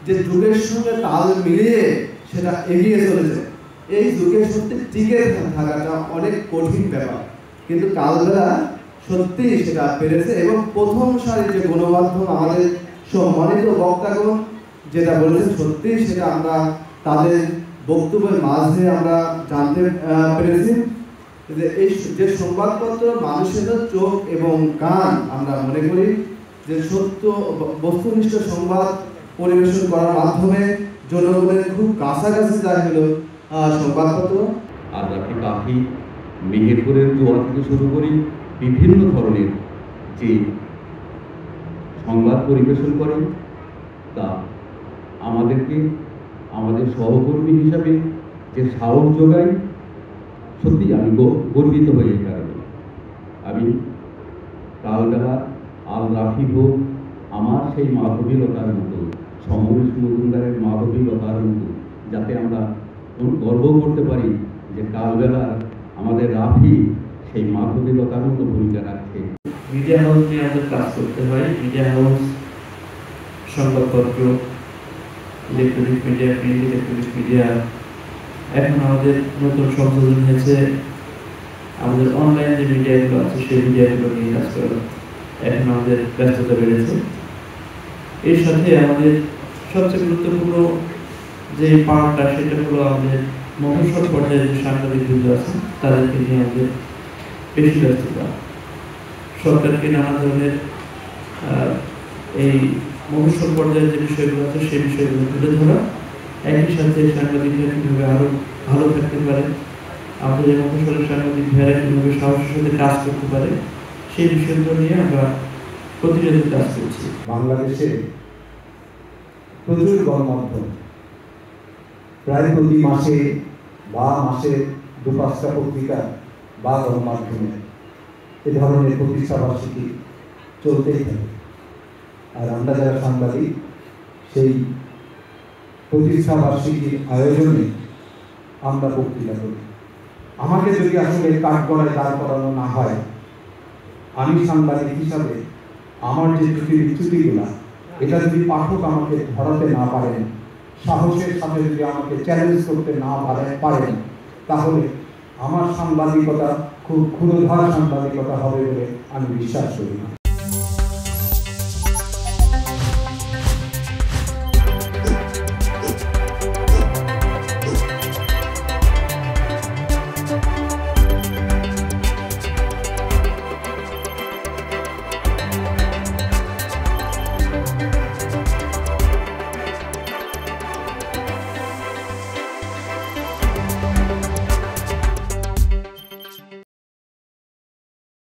যে যুগের সঙ্গে তাল মিলিয়ে সেটা এগিয়ে চলেছে। এই যুগে সত্যি টিকে থাকাটা অনেক কঠিন ব্যাপার, কিন্তু কালবেলা সত্যি সেটা পেরেছে। এবং প্রথম সারির যে গণমাধ্যম আমাদের সম্মানিত বক্তাগণ যেটা বলেছেন, সত্যি সেটা আমরা তাদের বক্তব্যের মাঝে আমরা জানতে পেরেছি যে এই যে সংবাদপত্র মানুষের চোখ এবং কান, আমরা মনে করি যে সত্য বস্তুনিষ্ঠ সংবাদ পরিবেশন করার মাধ্যমে জনগণের খুব কাছাকাছি যায় হলো সংবাদপত্র। আর রাখি পাখি মেহেরপুরের জোয়ার থেকে শুরু করি বিভিন্ন ধরনের যে সংবাদ পরিবেশন করেন তা আমাদেরকে আমাদের সহকর্মী হিসাবে যে সাহস যোগায়, সত্যি আমি গর্বিত হই। এই কারণে আমি কালবেলা আল রাফি হোক আমার সেই মাধবীলতার মতো, সমরেশ মজুমদারের মাধবীলতার মতো, যাতে আমরা গর্ব করতে পারি যে কালবেলার আমাদের রাফি সেই মাধবীলতার মতো ভূমিকা রাখছে। মিডিয়া হাউস নিয়ে আমাদের কাজ করতে হয়। মিডিয়া হাউস, সংবাদপত্র, electronic media, print electronic media, এখন আমাদের নতুন সংশোধন হয়েছে আমাদের অনলাইন যে মিডিয়াগুলো আছে সেই মিডিয়াগুলো নিয়ে কাজ করা। এখন আমাদের ব্যস্ততা বেড়েছে। এর সাথে আমাদের সবচেয়ে গুরুত্বপূর্ণ যে পাওয়ারটা সেটা হলো আমাদের মফস্বল পর্যায়ে যে সাংবাদিক বৃন্দ আছে তাদেরকে নিয়ে আমাদের বেশি ব্যস্ততা। সরকারকে নানা ধরনের এই মফস্বল পর্যায়ের যে বিষয়গুলো আছে সেই বিষয়গুলো তুলে ধরা, একই সাথে সাংবাদিকরা কীভাবে আরও ভালো থাকতে পারে, আমাদের এই মফস্বলের সাংবাদিক ভাইয়েরা কীভাবে সাহসের সাথে কাজ করতে পারে, সেই বিষয়গুলো নিয়ে আমরা প্রতিনিয়ত কাজ করছি। বাংলাদেশে প্রচুর গণমাধ্যম, প্রায় প্রতি মাসে বা মাসে 2-5টা পত্রিকা বা গণমাধ্যমে এ ধরনের প্রতিষ্ঠাবার্ষিকী চলতেই থাকে। আর আমরা যারা সাংবাদিক সেই প্রতিষ্ঠাবার্ষিকীর আয়োজনে আমরা বক্তৃতা করি। আমাকে যদি আসলে কাঠগড়ায় দাঁড় করানো না হয়, আমি সাংবাদিক হিসাবে আমার যে ত্রুটিগুলো, এটা যদি পাঠক আমাকে ধরাতে না পারেন, সাহসের সাথে যদি আমাকে চ্যালেঞ্জ করতে না পারেন, তাহলে আমার সাংবাদিকতা খুব ক্ষুরধার সাংবাদিকতা হবে বলে আমি বিশ্বাস করি না।